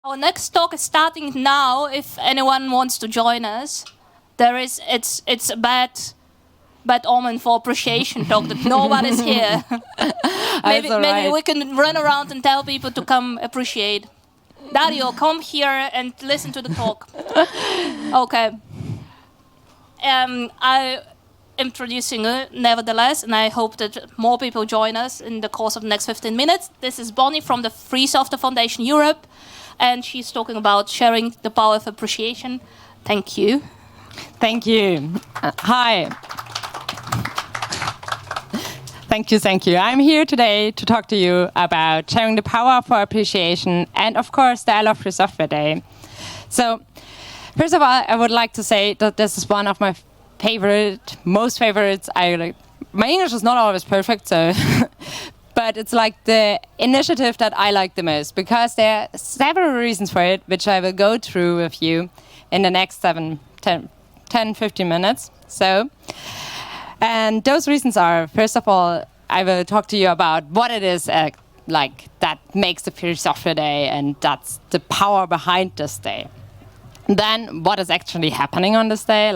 Our next talk is starting now. If anyone wants to join us, it's a bad omen for appreciation talk that nobody's here. maybe we can run around and tell people to come appreciate. Dario, come here and listen to the talk. Okay. I introducing her nevertheless, and I hope that more people join us in the course of the next 15 minutes. This is Bonnie from the Free Software Foundation Europe, and she's talking about sharing the power of appreciation. Thank you. Thank you. Hi. Thank you. I'm here today to talk to you about sharing the power for appreciation and, of course, the I Love Free Software Day. So, first of all, I would like to say that this is one of my most favorites. My English is not always perfect, so but it's like the initiative that I like the most, because there are several reasons for it, which I will go through with you in the next 10, 15 minutes. And those reasons are, first of all, I will talk to you about what it is that makes the Free Software Day, and that's the power behind this day. Then what is actually happening on this day,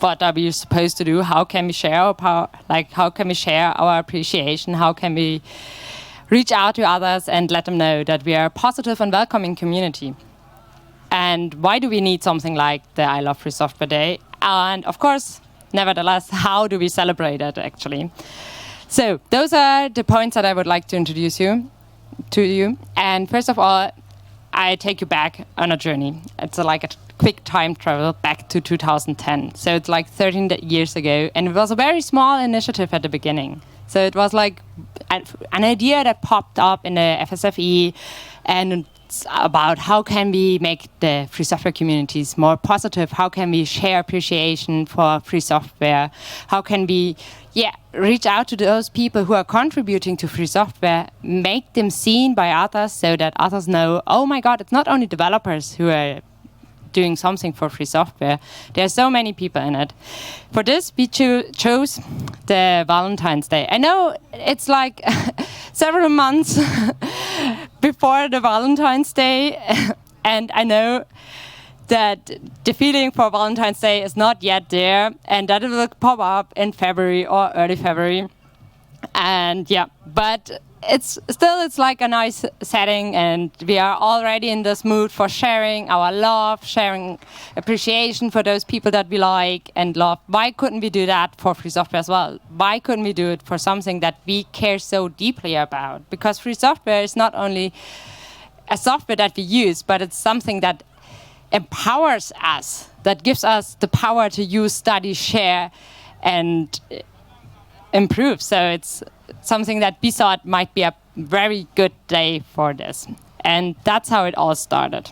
what are we supposed to do? How can we share our power? How can we share our appreciation? How can we reach out to others and let them know that we are a positive and welcoming community? And why do we need something like the I Love Free Software Day? And of course, nevertheless, how do we celebrate it actually? So those are the points that I would like to introduce to you. And first of all, I take you back on a journey. It's like a quick time travel back to 2010. So it's like 13 years ago. And it was a very small initiative at the beginning. So it was like an idea that popped up in the FSFE, and it's about how can we make the free software communities more positive? How can we share appreciation for free software? How can we reach out to those people who are contributing to free software, make them seen by others so that others know, oh my God, it's not only developers who are doing something for free software. There are so many people in it. For this, we chose the Valentine's Day. I know it's like several months before the Valentine's Day, and I know that the feeling for Valentine's Day is not yet there, and that it will pop up in February or early February. And but it's like a nice setting, and we are already in this mood for sharing our love, sharing appreciation for those people that we like and love. Why couldn't we do that for free software as well? Why couldn't we do it for something that we care so deeply about? Because free software is not only a software that we use, but it's something that empowers us, that gives us the power to use, study, share, and improve. So it's something that we thought might be a very good day for this. And that's how it all started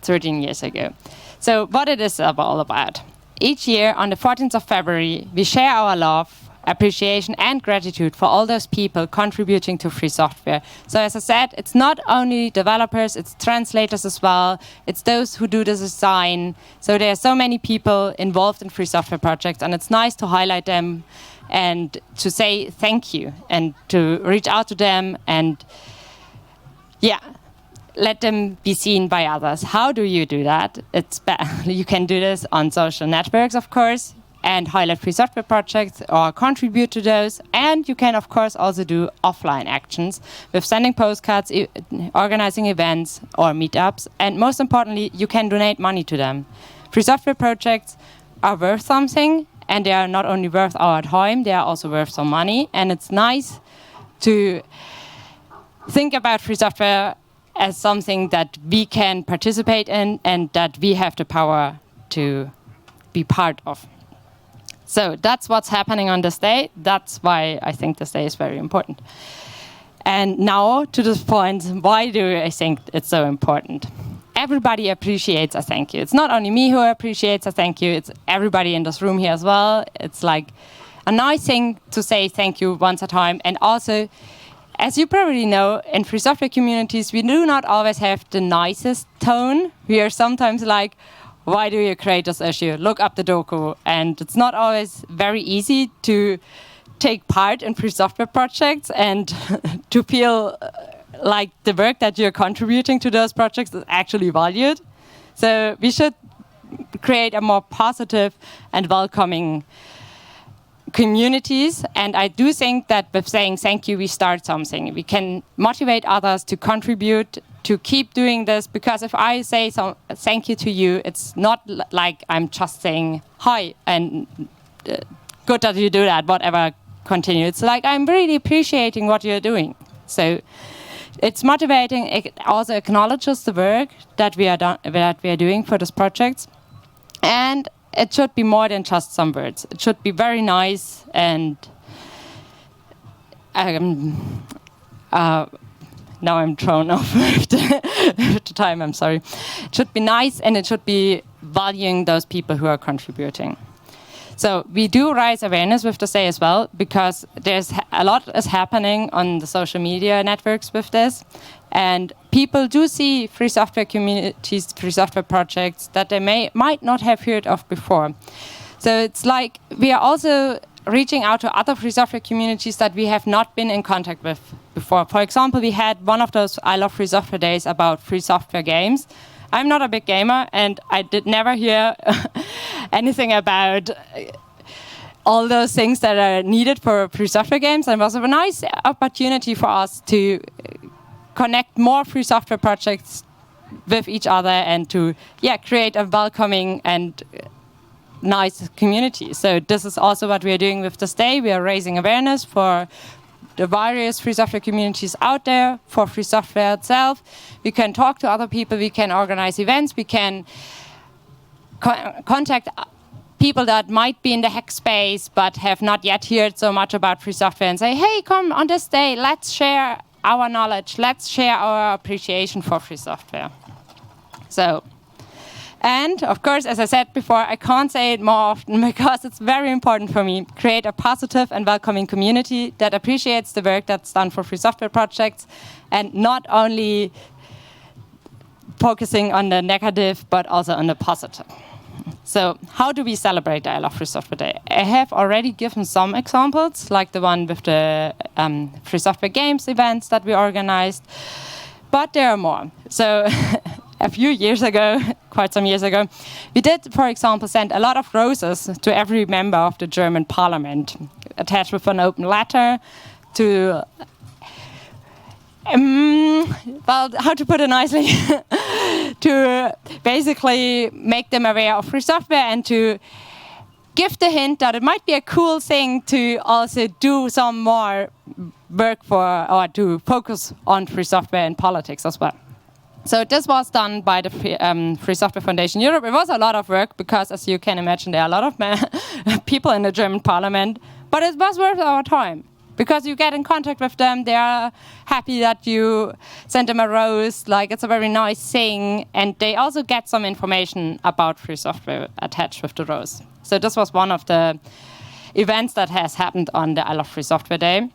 13 years ago. So what it is all about. Each year on the 14th of February, we share our love, appreciation and gratitude for all those people contributing to free software. So as I said, it's not only developers, it's translators as well. It's those who do the design. So there are so many people involved in free software projects, and it's nice to highlight them and to say thank you and to reach out to them and let them be seen by others. How do you do that? You can do this on social networks, of course, and highlight free software projects or contribute to those. And you can, of course, also do offline actions with sending postcards, organizing events or meetups. And most importantly, you can donate money to them. Free software projects are worth something, and they are not only worth our time, they are also worth some money. And it's nice to think about free software as something that we can participate in and that we have the power to be part of. So that's what's happening on this day. That's why I think this day is very important. And now to this point, why do I think it's so important? Everybody appreciates a thank you. It's not only me who appreciates a thank you, it's everybody in this room here as well. It's like a nice thing to say thank you once a time. And also, as you probably know, in free software communities, we do not always have the nicest tone. We are sometimes like, why do you create this issue? Look up the docu. And it's not always very easy to take part in free software projects and to feel like the work that you're contributing to those projects is actually valued. So we should create a more positive and welcoming communities. And I do think that with saying thank you, we start something. We can motivate others to contribute, to keep doing this, because if I say thank you to you, it's not like I'm just saying hi and good that you do that, whatever, continue. It's like I'm really appreciating what you're doing. So it's motivating. It also acknowledges the work that we are doing for this project, and it should be more than just some words. It should be very nice and now I'm thrown off with the time, I'm sorry. It should be nice, and it should be valuing those people who are contributing. So we do raise awareness with this day as well, because there's a lot is happening on the social media networks with this. And people do see free software communities, free software projects that they might not have heard of before. So it's like we are also reaching out to other free software communities that we have not been in contact with before. For example, we had one of those I Love Free Software days about free software games. I'm not a big gamer, and I did never hear anything about all those things that are needed for free software games. And it was a nice opportunity for us to connect more free software projects with each other and to create a welcoming and nice community. So this is also what we are doing with this day. We are raising awareness for the various free software communities out there, for free software itself. We can talk to other people, we can organize events, we can contact people that might be in the hack space but have not yet heard so much about free software and say, hey, come on this day, let's share our knowledge, let's share our appreciation for free software. So, and of course, as I said before, I can't say it more often because it's very important for me. Create a positive and welcoming community that appreciates the work that's done for free software projects, and not only focusing on the negative, but also on the positive. So how do we celebrate the I Love Free Software Day? I have already given some examples, like the one with the free software games events that we organized, but there are more. So a few years ago, quite some years ago, we did, for example, send a lot of roses to every member of the German parliament, attached with an open letter to, well, how to put it nicely, to basically make them aware of free software and to give the hint that it might be a cool thing to also do some more work for, or to focus on free software in politics as well. So this was done by the Free Software Foundation Europe. It was a lot of work because, as you can imagine, there are a lot of people in the German parliament, but it was worth our time. Because you get in contact with them, they are happy that you send them a rose, like it's a very nice thing, and they also get some information about free software attached with the rose. So this was one of the events that has happened on the I Love Free Software Day.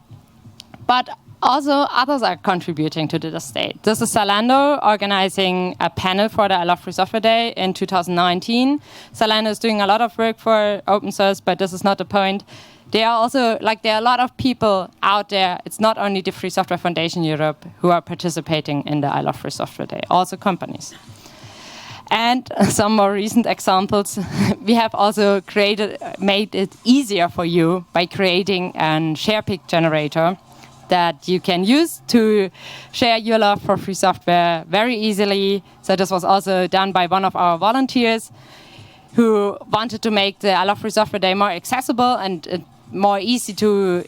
But also others are contributing to this day. This is Zalando organizing a panel for the I Love Free Software Day in 2019. Zalando is doing a lot of work for open source, but this is not the point. There are also, there are a lot of people out there. It's not only the Free Software Foundation Europe who are participating in the I Love Free Software Day, also companies. And some more recent examples, we have also made it easier for you by creating a share pick generator that you can use to share your love for free software very easily. So this was also done by one of our volunteers who wanted to make the I Love Free Software Day more accessible and more easy to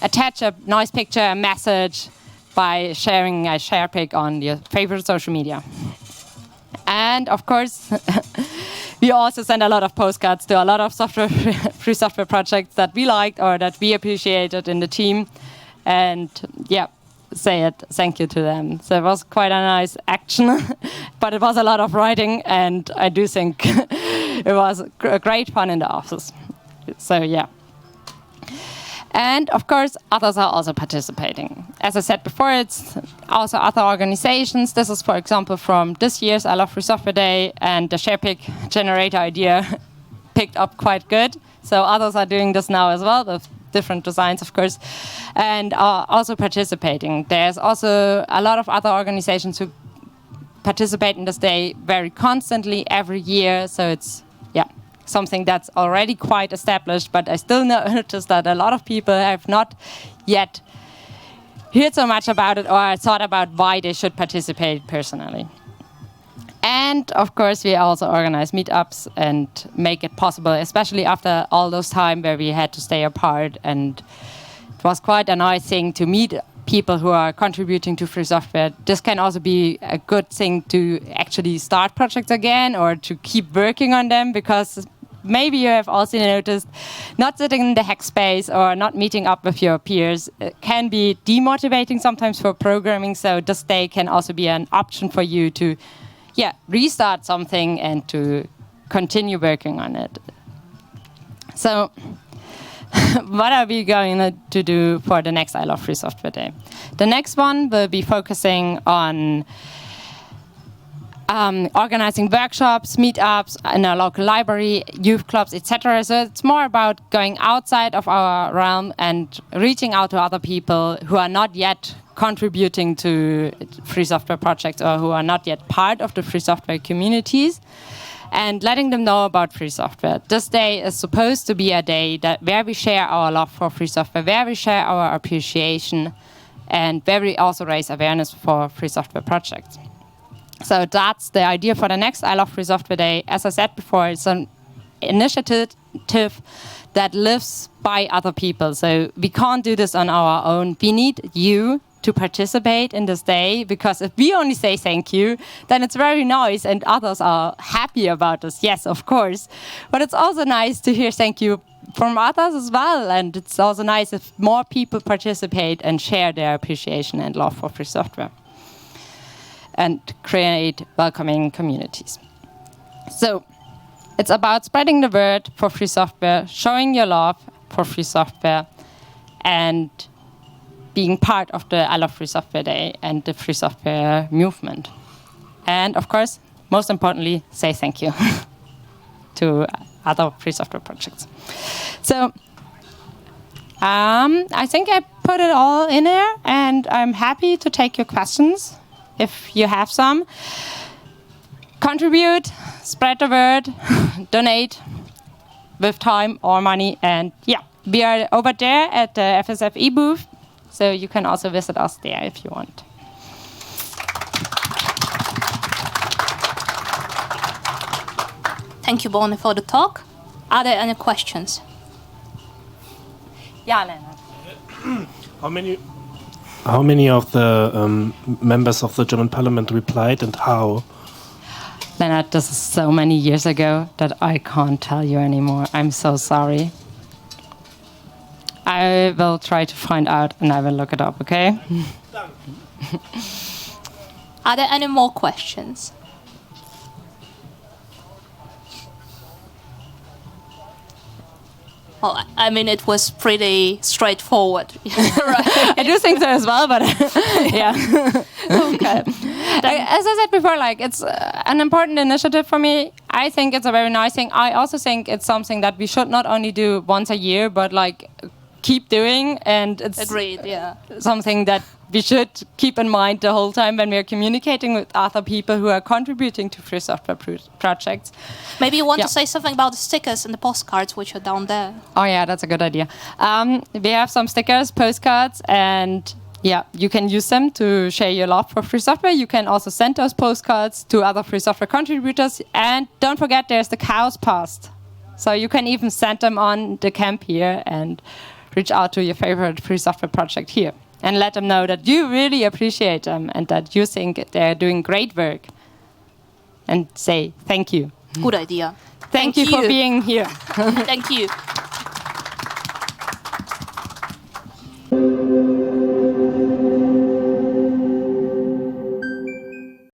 attach a nice picture, a message by sharing a share pic on your favorite social media. And of course, we also send a lot of postcards to a lot of free software projects that we liked or that we appreciated in the team. And thank you to them. So it was quite a nice action, but it was a lot of writing, and I do think it was great fun in the office. So and of course, others are also participating. As I said before, it's also other organizations. This is, for example, from this year's I Love Free Software Day, and the SharePick generator idea picked up quite good. So others are doing this now as well with different designs, of course, and also participating. There's also a lot of other organizations who participate in this day very constantly every year, so it's something that's already quite established, but I still notice that a lot of people have not yet heard so much about it or thought about why they should participate personally. And of course, we also organize meetups and make it possible, especially after all those time where we had to stay apart. And it was quite a nice thing to meet people who are contributing to free software. This can also be a good thing to actually start projects again or to keep working on them, because maybe you have also noticed not sitting in the hack space or not meeting up with your peers can be demotivating sometimes for programming. So this day can also be an option for you to restart something and to continue working on it. So what are we going to do for the next I Love Free Software Day? The next one will be focusing on organizing workshops, meetups in our local library, youth clubs, etc. So it's more about going outside of our realm and reaching out to other people who are not yet contributing to free software projects or who are not yet part of the free software communities, and letting them know about free software. This day is supposed to be a day where we share our love for free software, where we share our appreciation, and where we also raise awareness for free software projects. So that's the idea for the next I Love Free Software Day. As I said before, it's an initiative that lives by other people. So we can't do this on our own. We need you to participate in this day, because if we only say thank you, then it's very nice and others are happy about us. Yes, of course. But it's also nice to hear thank you from others as well. And it's also nice if more people participate and share their appreciation and love for free software and create welcoming communities. So it's about spreading the word for free software, showing your love for free software, and being part of the I Love Free Software Day and the free software movement. And of course, most importantly, say thank you to other free software projects. So I think I put it all in there, and I'm happy to take your questions if you have some. Contribute, spread the word, donate with time or money, and we are over there at the FSFE booth. So you can also visit us there if you want. Thank you, Bonnie, for the talk. Are there any questions? Yeah, Leonard. How many of the members of the German Parliament replied, and how? Leonard, this is so many years ago that I can't tell you anymore. I'm so sorry. I will try to find out and I will look it up, okay? Are there any more questions? Well, I mean, it was pretty straightforward. Right. I do think so as well, but yeah. Okay. As I said before, it's an important initiative for me. I think it's a very nice thing. I also think it's something that we should not only do once a year, but keep doing. And it's agreed, yeah. Something that we should keep in mind the whole time when we're communicating with other people who are contributing to free software projects. Maybe you want to say something about the stickers and the postcards which are down there. Oh yeah, that's a good idea. We have some stickers, postcards, and you can use them to share your love for free software. You can also send those postcards to other free software contributors. And don't forget, there's the Chaos Post. So you can even send them on the camp here and reach out to your favorite free software project here. And let them know that you really appreciate them and that you think they're doing great work. And say thank you. Good idea. Thank you for being here. Thank you.